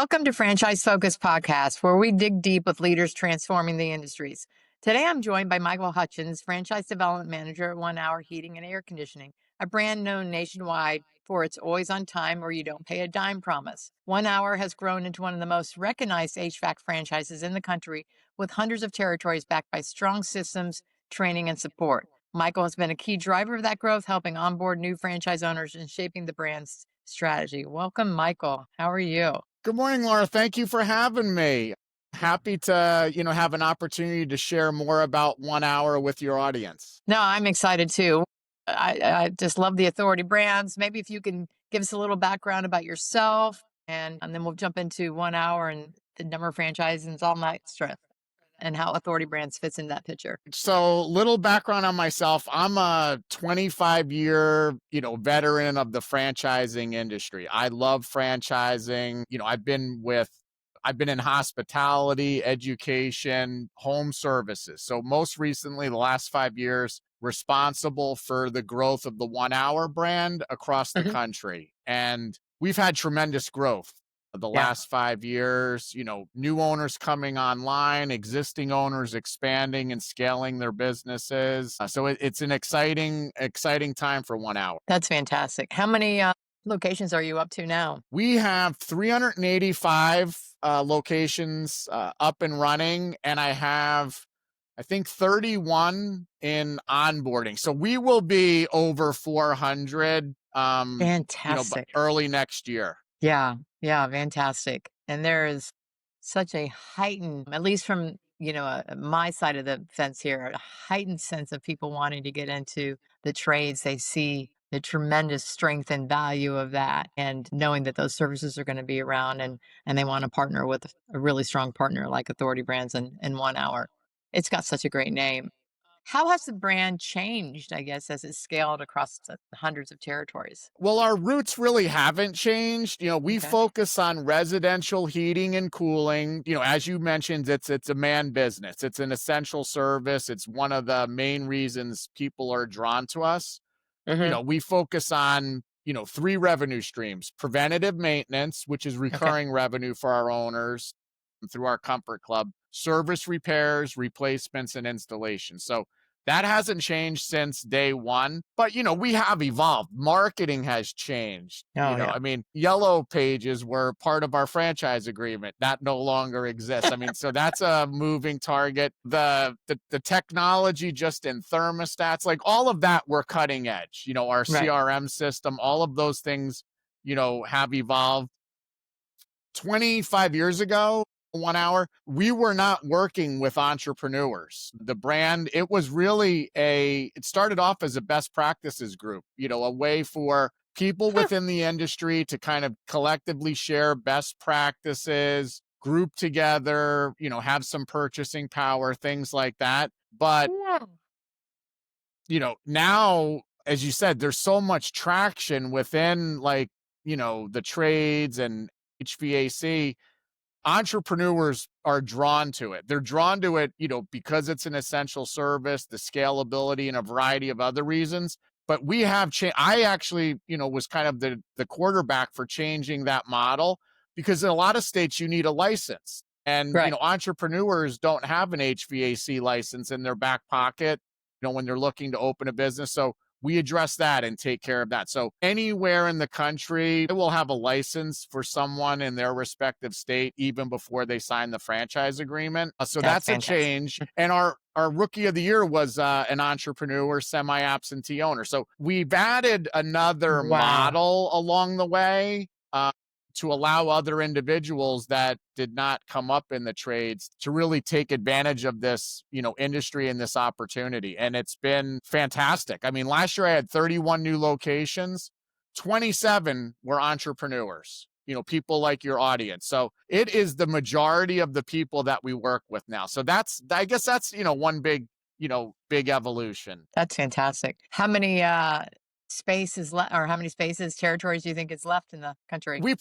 Welcome to Franchise Focus Podcast, where we dig deep with leaders transforming the industries. Today, I'm joined by Michael Hutchins, Franchise Development Manager at 1 Hour Heating and Air Conditioning, a brand known nationwide for its always on time or you don't pay a dime promise. 1 Hour has grown into one of the most recognized HVAC franchises in the country, with hundreds of territories backed by strong systems, training, and support. Michael has been a key driver of that growth, helping onboard new franchise owners and shaping the brand's strategy. Welcome, Michael. How are you? Good morning, Laura. Thank you for having me. Happy to, have an opportunity to share more about 1 Hour with your audience. No, I'm excited too. I just love the Authority brands. Maybe if you can give us a little background about yourself, and then we'll jump into 1 Hour and the number of franchises and all that stuff, and how Authority brands fits in that picture. So, little background on myself. I'm a 25-year, veteran of the franchising industry. I love franchising. I've been in hospitality, education, home services. So most recently, the last 5 years, responsible for the growth of the 1 Hour brand across the country. And we've had tremendous growth the last 5 years, new owners coming online, existing owners expanding and scaling their businesses. So it's an exciting time for 1 Hour. That's fantastic. How many locations are you up to now? We have 385 locations up and running, and I think 31 in onboarding. So we will be over 400 Fantastic. early next year. Yeah, fantastic. And there is such a heightened, at least from, my side of the fence here, a heightened sense of people wanting to get into the trades. They see the tremendous strength and value of that, and knowing that those services are going to be around, and they want to partner with a really strong partner like Authority Brands and 1 Hour. It's got such a great name. How has the brand changed, I guess, as it scaled across the hundreds of territories? Well, our roots really haven't changed. We focus on residential heating and cooling. As you mentioned, it's a man business. It's an essential service. It's one of the main reasons people are drawn to us. We focus on, 3 revenue streams: preventative maintenance, which is recurring revenue for our owners through our Comfort Club; service repairs, replacements, and installation. So that hasn't changed since day one, but we have evolved. Marketing has changed. Yellow pages were part of our franchise agreement. That no longer exists. So that's a moving target. The technology just in thermostats, like all of that, we're cutting edge. Our CRM system, all of those things, have evolved. 25 years ago, 1 Hour, we were not working with entrepreneurs. The brand, it started off as a best practices group, a way for people within the industry to kind of collectively share best practices, group together, have some purchasing power, things like that. But, now, as you said, there's so much traction within the trades and HVAC. Entrepreneurs are drawn to it. They're drawn to it, because it's an essential service, the scalability, and a variety of other reasons. But we have changed. I actually, was kind of the quarterback for changing that model, because in a lot of states you need a license, and entrepreneurs don't have an HVAC license in their back pocket, when they're looking to open a business. So we address that and take care of that. So anywhere in the country, they will have a license for someone in their respective state even before they sign the franchise agreement. So that's a change. And our rookie of the year was an entrepreneur, semi-absentee owner. So we've added another model along the way to allow other individuals that did not come up in the trades to really take advantage of this, industry and this opportunity. And it's been fantastic. Last year I had 31 new locations, 27 were entrepreneurs, people like your audience. So it is the majority of the people that we work with now. So I guess that's, one big evolution. That's fantastic. How many spaces or how many territories do you think is left in the country? We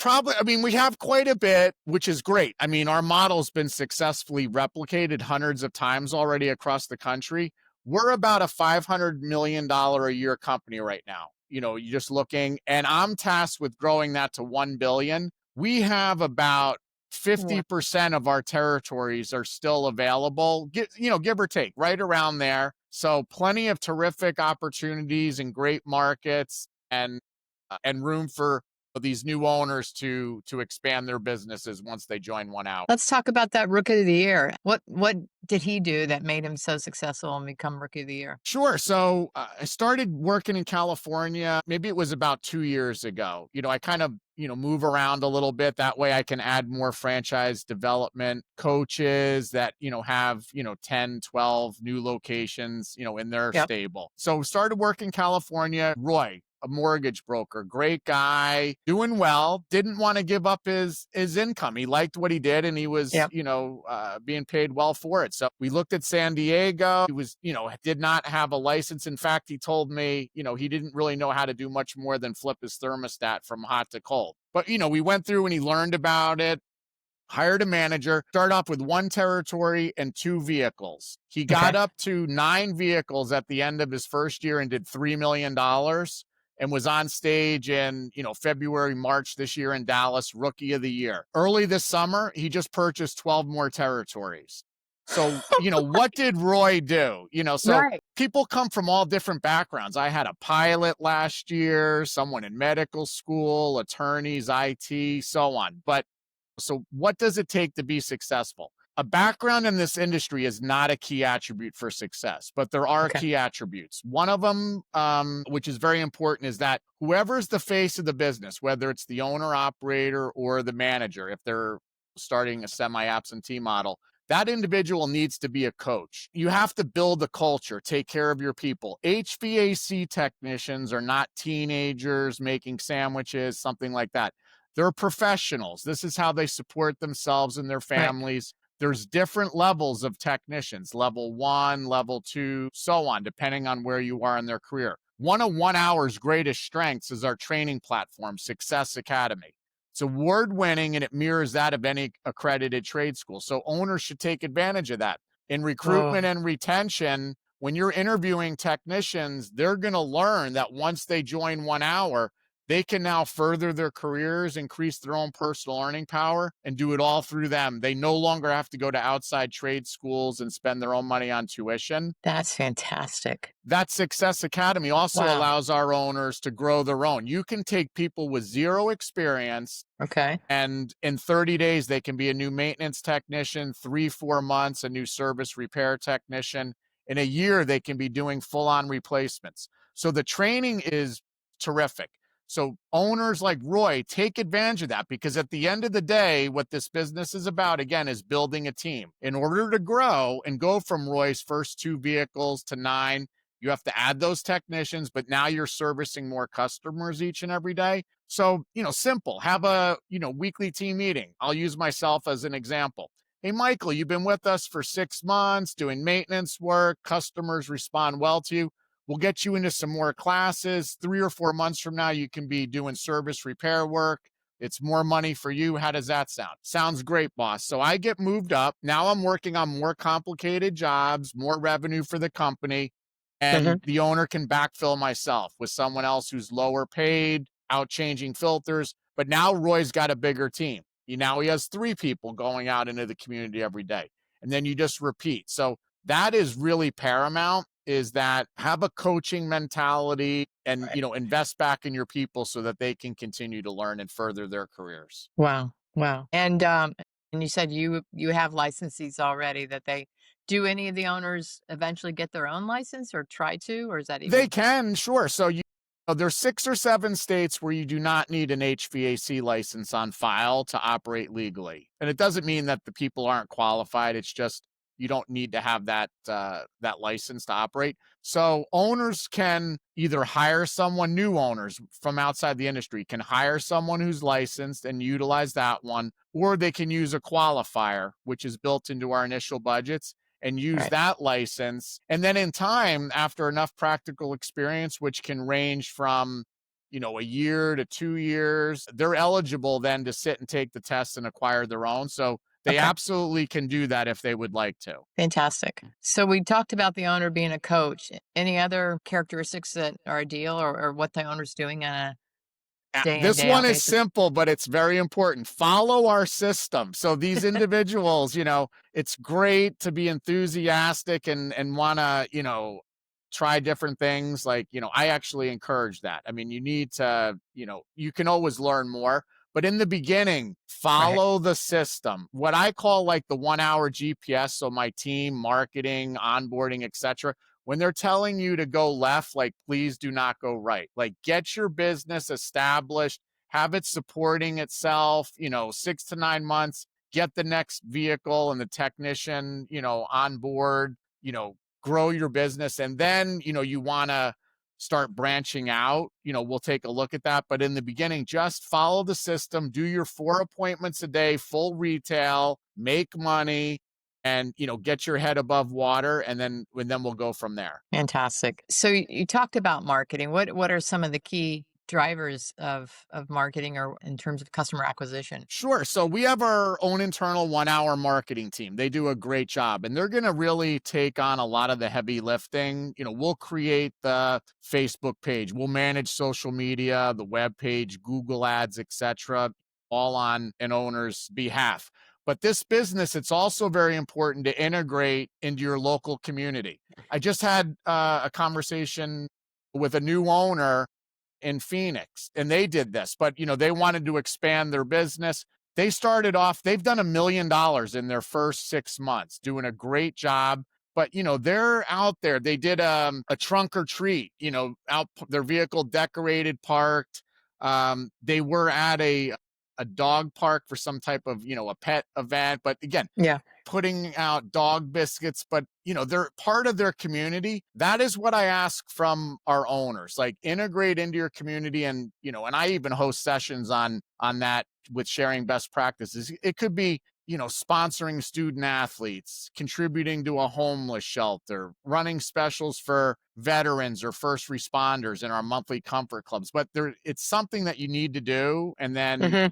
have quite a bit, which is great. Our model's been successfully replicated hundreds of times already across the country. We're about a $500 million a year company right now. You're just looking, and I'm tasked with growing that to 1 billion. We have about Wow. 50% of our territories are still available, give or take, right around there. So plenty of terrific opportunities and great markets, and room for these new owners to expand their businesses once they join one out. Let's talk about that Rookie of the Year. What did he do that made him so successful and become Rookie of the Year? Sure. So I started working in California. Maybe it was about 2 years ago. I kind of, move around a little bit. That way I can add more franchise development coaches that, have, 10, 12 new locations, in their Yep. stable. So started working California. Roy, a mortgage broker, great guy, doing well, didn't want to give up his income. He liked what he did, and he was, Yep. being paid well for it. So we looked at San Diego. He was, did not have a license. In fact, he told me, he didn't really know how to do much more than flip his thermostat from hot to cold. But, we went through and he learned about it, hired a manager, started off with one territory and two vehicles. He Okay. got up to 9 vehicles at the end of his first year and did $3 million, and was on stage in, February, March this year in Dallas, Rookie of the Year. Early this summer, he just purchased 12 more territories. So, what did Roy do? So Right. people come from all different backgrounds. I had a pilot last year, someone in medical school, attorneys, IT, so on. So what does it take to be successful? A background in this industry is not a key attribute for success, but there are Okay. key attributes. One of them, which is very important, is that whoever's the face of the business, whether it's the owner operator or the manager, if they're starting a semi-absentee model, that individual needs to be a coach. You have to build a culture, take care of your people. HVAC technicians are not teenagers making sandwiches, something like that. They're professionals. This is how they support themselves and their Right. families. There's different levels of technicians, level 1, level 2, so on, depending on where you are in their career. One of 1 Hour's greatest strengths is our training platform, Success Academy. It's award winning and it mirrors that of any accredited trade school. So owners should take advantage of that. In recruitment Oh, and retention, when you're interviewing technicians, they're going to learn that once they join 1 Hour, they can now further their careers, increase their own personal earning power, and do it all through them. They no longer have to go to outside trade schools and spend their own money on tuition. that's fantastic. That Success Academy also Wow. allows our owners to grow their own. You can take people with zero experience, Okay. and in 30 days, they can be a new maintenance technician, 3, 4 months, a new service repair technician. In a year, they can be doing full on replacements. So the training is terrific. So owners like Roy take advantage of that, because at the end of the day, what this business is about, again, is building a team. In order to grow and go from Roy's first 2 vehicles to 9, you have to add those technicians, but now you're servicing more customers each and every day. So, simple, have a, weekly team meeting. I'll use myself as an example. Hey, Michael, you've been with us for 6 months doing maintenance work. Customers respond well to you. We'll get you into some more classes. 3 or 4 months from now, you can be doing service repair work. It's more money for you. How does that sound? Sounds great, boss. So I get moved up. Now I'm working on more complicated jobs, more revenue for the company, and Hmm. the owner can backfill myself with someone else who's lower paid, out changing filters. But now Roy's got a bigger team. He has 3 people going out into the community every day. And then you just repeat. So that is really paramount, is that have a coaching mentality and, Right. invest back in your people so that they can continue to learn and further their careers. Wow. Wow. And you said you have licensees already that they do any of the owners eventually get their own license or try to, or is that They even can, sure. So there's 6 or 7 states where you do not need an HVAC license on file to operate legally. And it doesn't mean that the people aren't qualified. It's just you don't need to have that license to operate. So owners can either hire someone, new owners from outside the industry can hire someone who's licensed and utilize that one, or they can use a qualifier, which is built into our initial budgets, and use right? that license. And then in time, after enough practical experience, which can range from, a year to 2 years, they're eligible then to sit and take the test and acquire their own. So they Okay. absolutely can do that if they would like to. Fantastic. So we talked about the owner being a coach. Any other characteristics that are ideal or what the owner's doing day in, This day one out is basis. simple, but it's very important. Follow our system. So these individuals, it's great to be enthusiastic and want to, try different things. Like, I actually encourage that. I mean, you need to, you can always learn more, but in the beginning, Right. follow the system. What I call like the 1 hour GPS. So my team, marketing, onboarding, etc. When they're telling you to go left, like, please do not go right. Like, get your business established, have it supporting itself, 6 to 9 months, get the next vehicle and the technician, on board, grow your business. And then, you want to start branching out, we'll take a look at that. But in the beginning, just follow the system, do your 4 appointments a day, full retail, make money, and get your head above water, and then we'll go from there. Fantastic. So you talked about marketing. What are some of the key drivers of marketing or in terms of customer acquisition? Sure. So we have our own internal 1 hour marketing team. They do a great job and they're going to really take on a lot of the heavy lifting. We'll create the Facebook page, we'll manage social media, the web page, Google ads, etc., all on an owner's behalf. But this business, it's also very important to integrate into your local community. I just had a conversation with a new owner in Phoenix, and they did this, but they wanted to expand their business. They started off, they've done $1 million in their first 6 months, doing a great job. But they're out there. They did a trunk or treat, out their vehicle decorated, parked. They were at a dog park for some type of a pet event. But again, Yeah, putting out dog biscuits, but they're part of their community. That is what I ask from our owners. Like, integrate into your community, and I even host sessions on that with sharing best practices. It could be sponsoring student athletes, contributing to a homeless shelter, running specials for veterans or first responders in our monthly comfort clubs. But it's something that you need to do, hmm,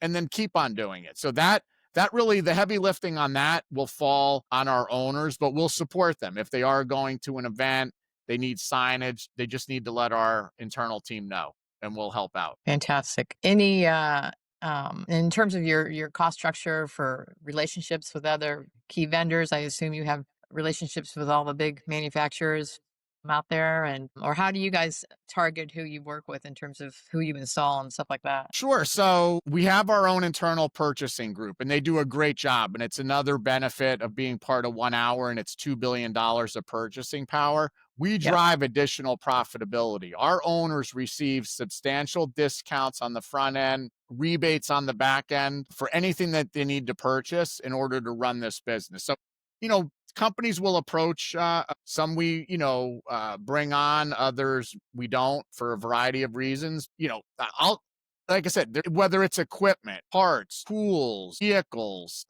and then keep on doing it. So that really, the heavy lifting on that will fall on our owners, but we'll support them. If they are going to an event, they need signage, they just need to let our internal team know and we'll help out. fantastic. Any in terms of your cost structure for relationships with other key vendors, I assume you have relationships with all the big manufacturers out there, and or how do you guys target who you work with in terms of who you install and stuff like that? Sure. So we have our own internal purchasing group and they do a great job. And it's another benefit of being part of 1 hour and it's $2 billion of purchasing power. We Yep. drive additional profitability. Our owners receive substantial discounts on the front end, rebates on the back end for anything that they need to purchase in order to run this business. So, companies will approach some, we bring on, others we don't, for a variety of reasons. I'll like I said, whether it's equipment, parts, tools, vehicles,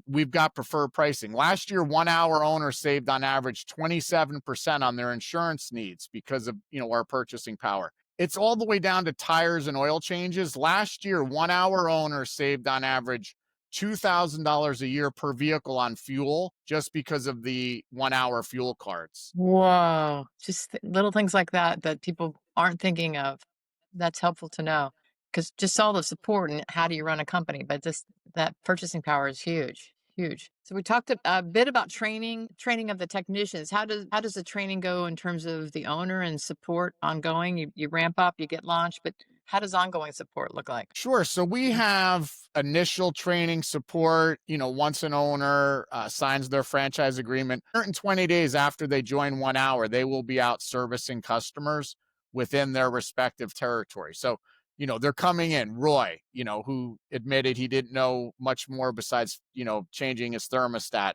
we've got preferred pricing. Last year, 1 hour owners saved on average 27% on their insurance needs because of our purchasing power. It's all the way down to tires and oil changes. Last year, 1 hour owners saved on average $2,000 a year per vehicle on fuel just because of the 1 hour fuel cards. Whoa, just little things like that that people aren't thinking of. That's helpful to know because just all the support and how do you run a company, but just that purchasing power is huge, huge. So we talked a bit about training of the technicians. How does the training go in terms of the owner and support ongoing? You ramp up, you get launched, but how does ongoing support look like? Sure. So we have initial training support. Once an owner signs their franchise agreement, 120 days after they join 1 hour, they will be out servicing customers within their respective territory. So, they're coming in, Roy, who admitted he didn't know much more besides, changing his thermostat,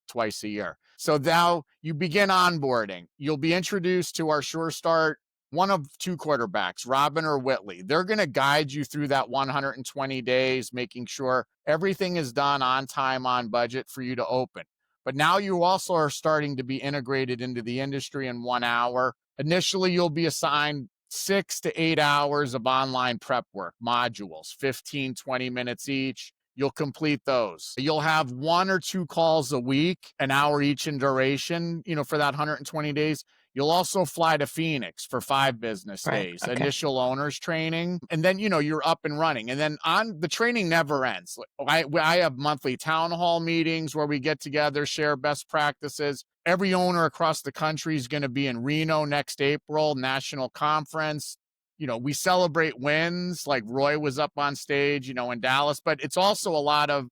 twice a year. So now you begin onboarding. You'll be introduced to our Sure Start, one of two quarterbacks, Robin or Whitley. They're going to guide you through that 120 days, making sure everything is done on time, on budget for you to open. But now you also are starting to be integrated into the industry in 1 hour. Initially, you'll be assigned 6 to 8 hours of online prep work, modules, 15, 20 minutes each. You'll complete those. You'll have 1 or 2 calls a week, an hour each in duration, for that 120 days. You'll also fly to Phoenix for 5 business Right. days, Okay. initial owners training, and then, you're up and running. And then on the training never ends. I have monthly town hall meetings where we get together, share best practices. Every owner across the country is going to be in Reno next April, national conference. We celebrate wins, like Roy was up on stage, in Dallas, but it's also a lot of,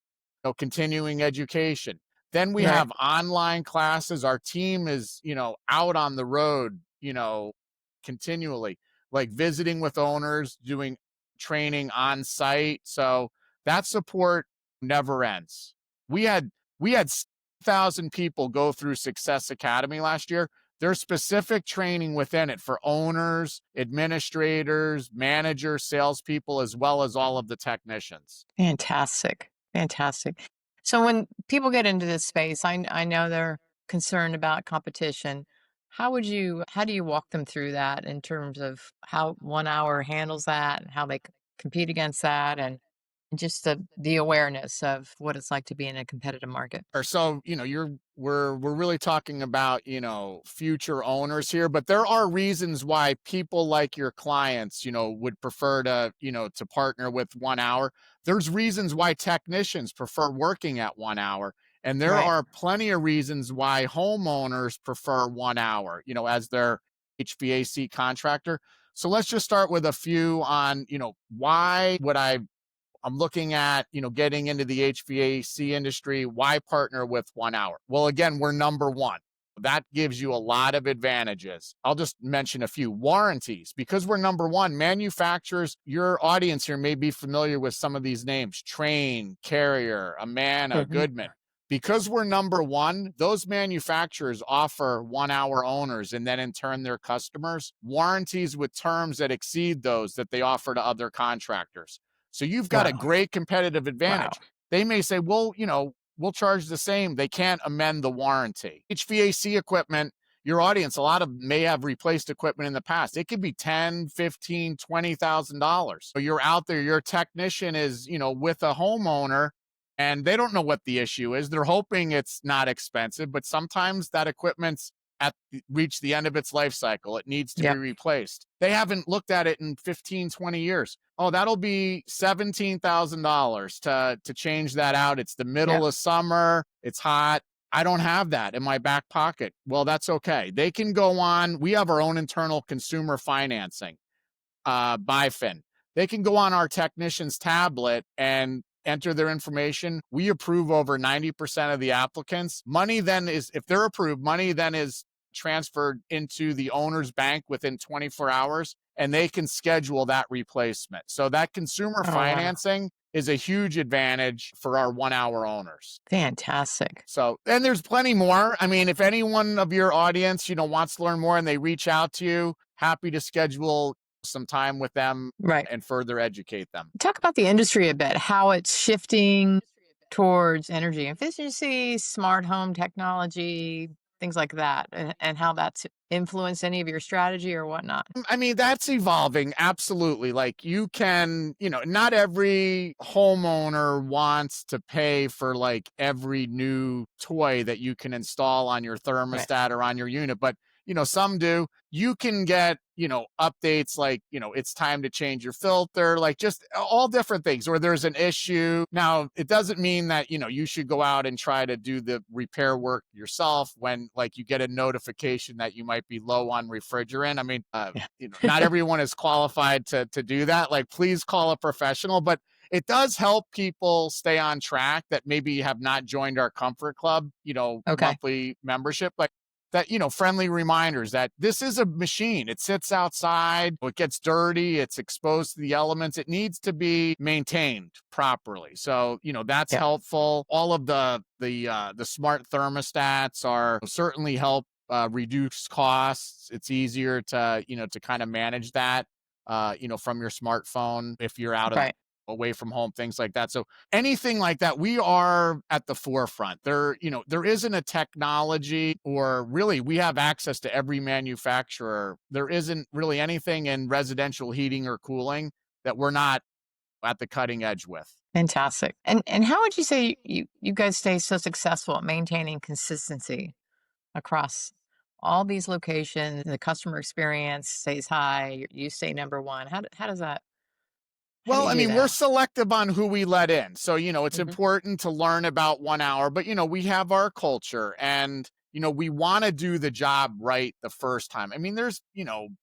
continuing education. Then we Right. have online classes. Our team is, out on the road, continually, like visiting with owners, doing training on site. So that support never ends. We had we had 1,000 people go through Success Academy last year. There's specific training within it for owners, administrators, managers, salespeople, as well as all of the technicians. Fantastic. Fantastic. So when people get into this space, I know they're concerned about competition. How do you walk them through that in terms of how 1 hour handles that and how they compete against that and just the awareness of what it's like to be in a competitive market? Or so, we're really talking about, future owners here, but there are reasons why people like your clients, would prefer to, to partner with 1 hour. There's reasons why technicians prefer working at 1 hour. And there Right. are plenty of reasons why homeowners prefer 1 hour, as their HVAC contractor. So let's just start with a few on, why would I'm looking at, getting into the HVAC industry. Why partner with 1 hour? Well, again, we're number one. That gives you a lot of advantages. I'll just mention a few warranties because we're number one. Manufacturers, your audience here may be familiar with some of these names: Train, Carrier, Amana, Hmm. Goodman. Because we're number one, those manufacturers offer 1 hour owners and then in turn their customers warranties with terms that exceed those that they offer to other contractors. So you've got a Wow. great competitive Wow. advantage. They may say, well, we'll charge the same. They can't amend the warranty. HVAC equipment, your audience, a lot of may have replaced equipment in the past. It could be 10, 15, $20,000. So you're out there, your technician is, with a homeowner and they don't know what the issue is. They're hoping it's not expensive, but sometimes that equipment's reached the end of its life cycle. It needs to be Yep. replaced. They haven't looked at it in 15, 20 years. Oh, that'll be $17,000 to change that out. It's the Yep. middle of summer. It's hot. I don't have that in my back pocket. Well, that's okay. They can go on. We have our own internal consumer financing, BiFin. They can go on our technician's tablet and enter their information. We approve over 90% of the applicants. Money then is, if they're approved, money then is transferred into the owner's bank within 24 hours and they can schedule that replacement. So that consumer Oh, wow. financing is a huge advantage for our 1 hour owners. Fantastic. So, and there's plenty more. I mean, if anyone of your audience, wants to learn more and they reach out to you, happy to schedule some time with them Right. and further educate them. Talk about the industry a bit, how it's shifting towards energy efficiency, smart home technology, things like that, and how that's influenced any of your strategy or whatnot. I mean, that's evolving. Absolutely. Like you can, not every homeowner wants to pay for like every new toy that you can install on your Right. thermostat or on your unit, but some do. You can get, updates like, it's time to change your filter, like just all different things, or there's an issue. Now, it doesn't mean that, you should go out and try to do the repair work yourself when like you get a notification that you might be low on refrigerant. I mean, not Yeah. everyone is qualified to do that. Like, please call a professional, but it does help people stay on track that maybe have not joined our comfort club, Okay. monthly membership. Like, that, friendly reminders that this is a machine. It sits outside, it gets dirty, it's exposed to the elements. It needs to be maintained properly. So, that's Yeah. helpful. All of the smart thermostats are certainly help reduce costs. It's easier to, to kind of manage that, from your smartphone if you're out of Right. away from home, things like that. So anything like that, we are at the forefront. There isn't a technology, or really we have access to every manufacturer. There isn't really anything in residential heating or cooling that we're not at the cutting edge with. Fantastic. And how would you say you guys stay so successful at maintaining consistency across all these locations, the customer experience stays high, you stay number one. How does that how do Well, you I do mean, we're that? selective on who we let in. So, it's Mhm. important to learn about 1 hour, but, we have our culture and, we want to do the job right the first time. I mean, there's,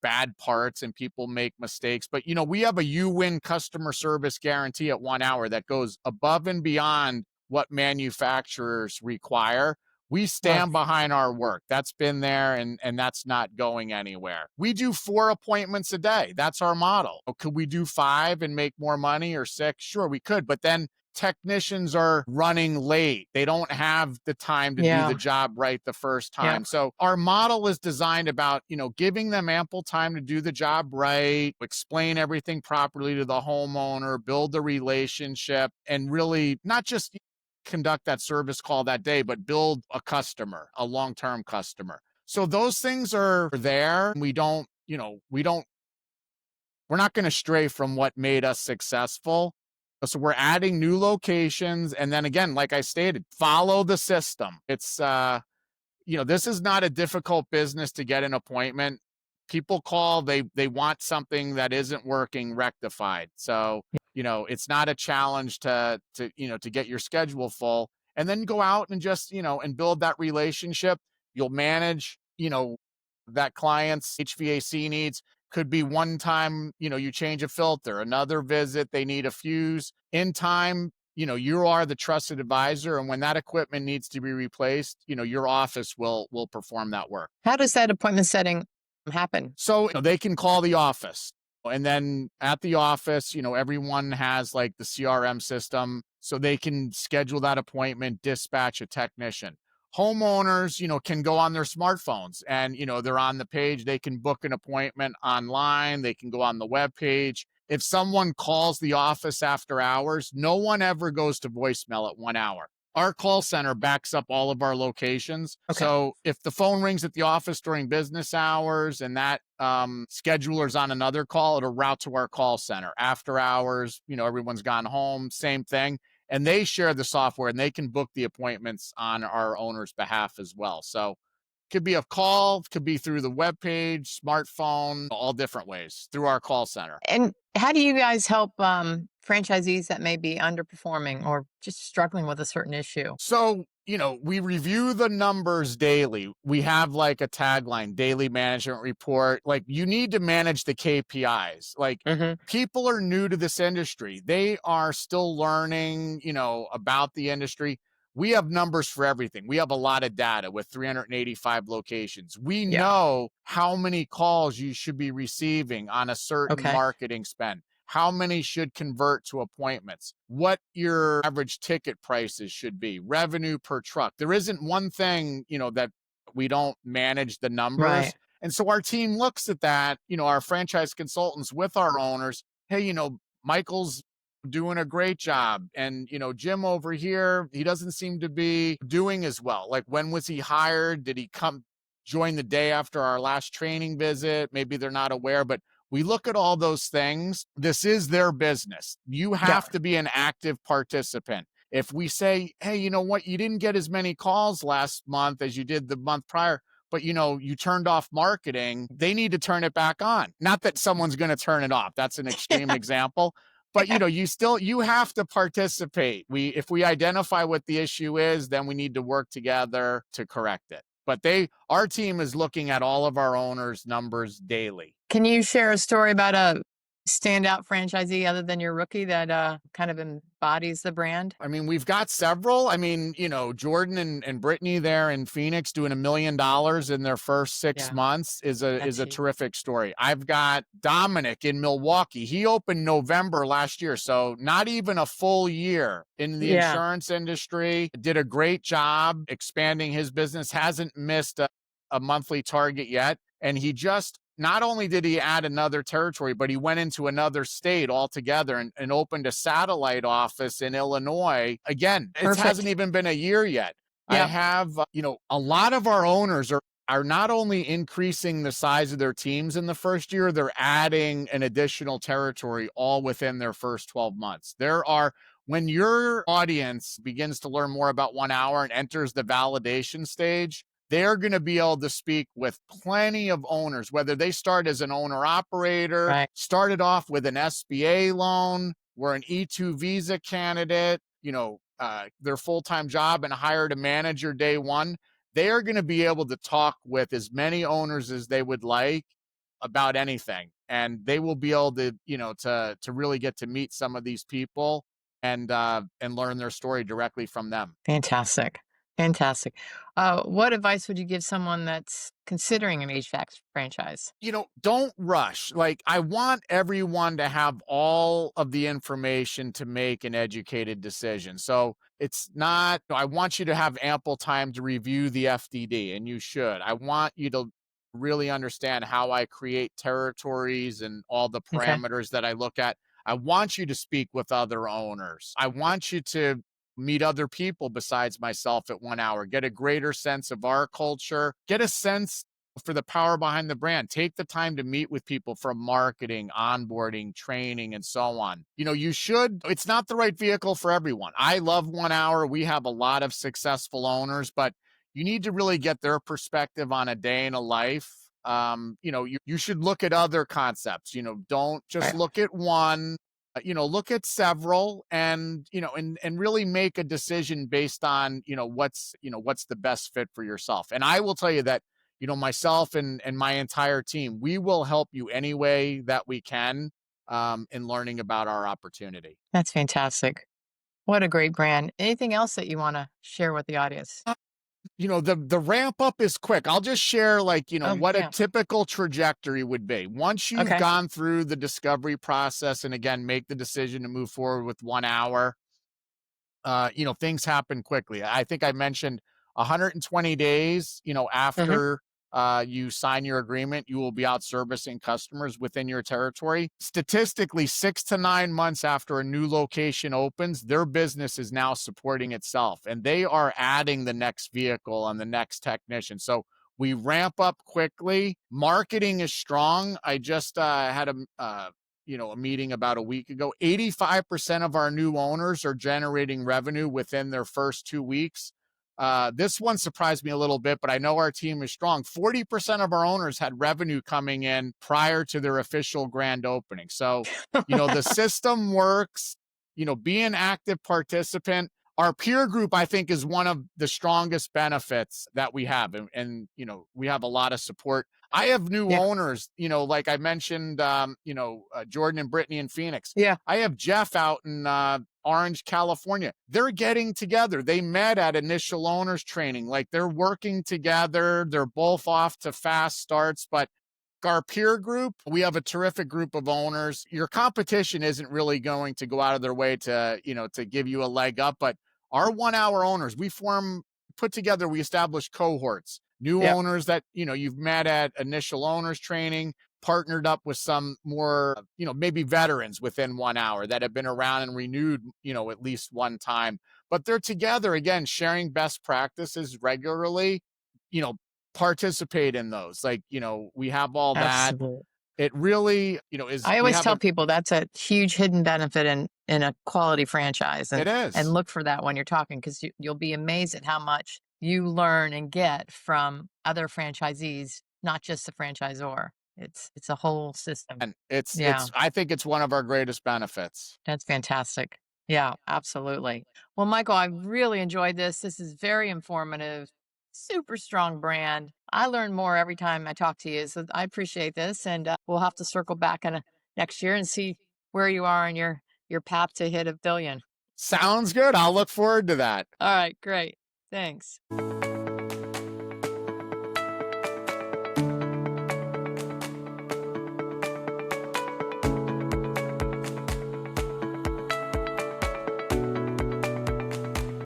bad parts and people make mistakes, but, we have a you win customer service guarantee at 1 hour that goes above and beyond what manufacturers require. We Well, stand behind our work. That's been there and that's not going anywhere. We do 4 appointments a day. That's our model. Could we do 5 and make more money or 6? Sure, we could, but then technicians are running late. They don't have the time to do the yeah, job right the first yeah. time. So our model is designed about, giving them ample time to do the job right, explain everything properly to the homeowner, build the relationship, and really not just conduct that service call that day, but build a customer, a long-term customer. So those things are there. We're not going to stray from what made us successful. So we're adding new locations. And then again, like I stated, follow the system. This is not a difficult business to get an appointment. People call, they want something that isn't working rectified. So, it's not a challenge to get your schedule full and then go out and just, and build that relationship. You'll manage, that client's HVAC needs. Could be one time, you change a filter, another visit, they need a fuse. In time, you are the trusted advisor, and when that equipment needs to be replaced, your office will perform that work. How does that appointment setting happen? So, they can call the office. And then at the office, everyone has like the CRM system, so they can schedule that appointment, dispatch a technician. Homeowners, can go on their smartphones and, they're on the page. They can book an appointment online. They can go on the web page. If someone calls the office after hours, no one ever goes to voicemail at 1 hour. Our call center backs up all of our locations. Okay. So if the phone rings at the office during business hours and that scheduler's on another call, it'll route to our call center. After hours, everyone's gone home, same thing. And they share the software and they can book the appointments on our owner's behalf as well. So could be a call, could be through the web page, smartphone, all different ways through our call center. And how do you guys help franchisees that may be underperforming or just struggling with a certain issue? So, we review the numbers daily. We have like a tagline, daily management report. Like, you need to manage the KPIs. Like, Hmm. people are new to this industry. They are still learning, about the industry. We have numbers for everything. We have a lot of data with 385 locations. We Yeah. know how many calls you should be receiving on a certain Okay. marketing spend, how many should convert to appointments, what your average ticket prices should be, revenue per truck. There isn't one thing, that we don't manage the numbers. Right. And so our team looks at that, our franchise consultants with our owners. Hey, Michael's doing a great job. And, Jim over here, he doesn't seem to be doing as well. Like, when was he hired? Did he come join the day after our last training visit? Maybe they're not aware, but we look at all those things. This is their business. You Yeah. have to be an active participant. If we say, hey, you know what, you didn't get as many calls last month as you did the month prior, but you turned off marketing, they need to turn it back on. Not that someone's going to turn it off. That's an extreme example. But you have to participate. If we identify what the issue is, then we need to work together to correct it. But our team is looking at all of our owners' numbers daily. Can you share a story about a standout franchisee other than your rookie that kind of embodies the brand? I mean, we've got several. I mean, Jordan and Brittany there in Phoenix doing $1 million in their first 6 months is That's a huge. terrific story. I've got Dominic in Milwaukee. He opened November last year, so not even a full year in the Yeah. insurance industry. Did a great job expanding his business. Hasn't missed a monthly target yet, and he just not only did he add another territory, but he went into another state altogether and opened a satellite office in Illinois. Again, it Perfect. hasn't even been a year yet. I Yeah. have, a lot of our owners are not only increasing the size of their teams in the first year, they're adding an additional territory all within their first 12 months. When your audience begins to learn more about 1 hour and enters the validation stage, they're going to be able to speak with plenty of owners, whether they start as an owner operator, Right. started off with an SBA loan, were an E2 visa candidate, their full-time job and hired a manager day one. They are going to be able to talk with as many owners as they would like about anything. And they will be able to, to really get to meet some of these people and learn their story directly from them. Fantastic. Fantastic. What advice would you give someone that's considering an HVAC franchise? Don't rush. Like, I want everyone to have all of the information to make an educated decision. So it's not, I want you to have ample time to review the FDD, and you should. I want you to really understand how I create territories and all the Okay. parameters that I look at. I want you to speak with other owners. I want you to meet other people besides myself at 1 hour, get a greater sense of our culture, get a sense for the power behind the brand. Take the time to meet with people from marketing, onboarding, training, and so on. It's not the right vehicle for everyone. I love 1 hour. We have a lot of successful owners, but you need to really get their perspective on a day in a life. You should look at other concepts. Don't just Right. look at one. Look at several, and really make a decision based on what's the best fit for yourself. And I will tell you that myself and my entire team, we will help you any way that we can in learning about our opportunity. That's fantastic. What a great brand. Anything else that you want to share with the audience? The ramp up is quick. I'll just share, like, Oh, what a yeah. typical trajectory would be. Once you've Okay. gone through the discovery process and again make the decision to move forward with 1 hour, things happen quickly. I think I mentioned 120 days, Hmm. after you sign your agreement, you will be out servicing customers within your territory. Statistically, 6 to 9 months after a new location opens, their business is now supporting itself and they are adding the next vehicle and the next technician. So we ramp up quickly. Marketing is strong. I just had a meeting about a week ago. 85% of our new owners are generating revenue within their first 2 weeks. This one surprised me a little bit, but I know our team is strong. 40% of our owners had revenue coming in prior to their official grand opening. So, the system works. Be an active participant. Our peer group, I think, is one of the strongest benefits that we have. And we have a lot of support. I have new Yeah. owners, like I mentioned, Jordan and Brittany in Phoenix. Yeah. I have Jeff out in Orange, California. They're getting together. They met at initial owners training. Like, they're working together. They're both off to fast starts, but our peer group, we have a terrific group of owners. Your competition isn't really going to go out of their way to give you a leg up, but our 1 hour owners, we establish cohorts, new Yep. owners that, you've met at initial owners training, partnered up with some more, maybe veterans within 1 hour that have been around and renewed, at least one time, but they're together again, sharing best practices regularly, you know, participate in those. Like, we have all that. Absolutely. It really, I we always have tell people that's a huge hidden benefit in a quality franchise, it and is. look for that when you're talking because you'll be amazed at how much you learn and get from other franchisees, not just the franchisor. It's a whole system. And it's, Yeah. I think it's one of our greatest benefits. That's fantastic. Yeah, absolutely. Well, Michael, I really enjoyed this. This is very informative, super strong brand. I learn more every time I talk to you. So I appreciate this. And we'll have to circle back in next year and see where you are in your path to hit a billion. Sounds good. I'll look forward to that. All right, great. Thanks.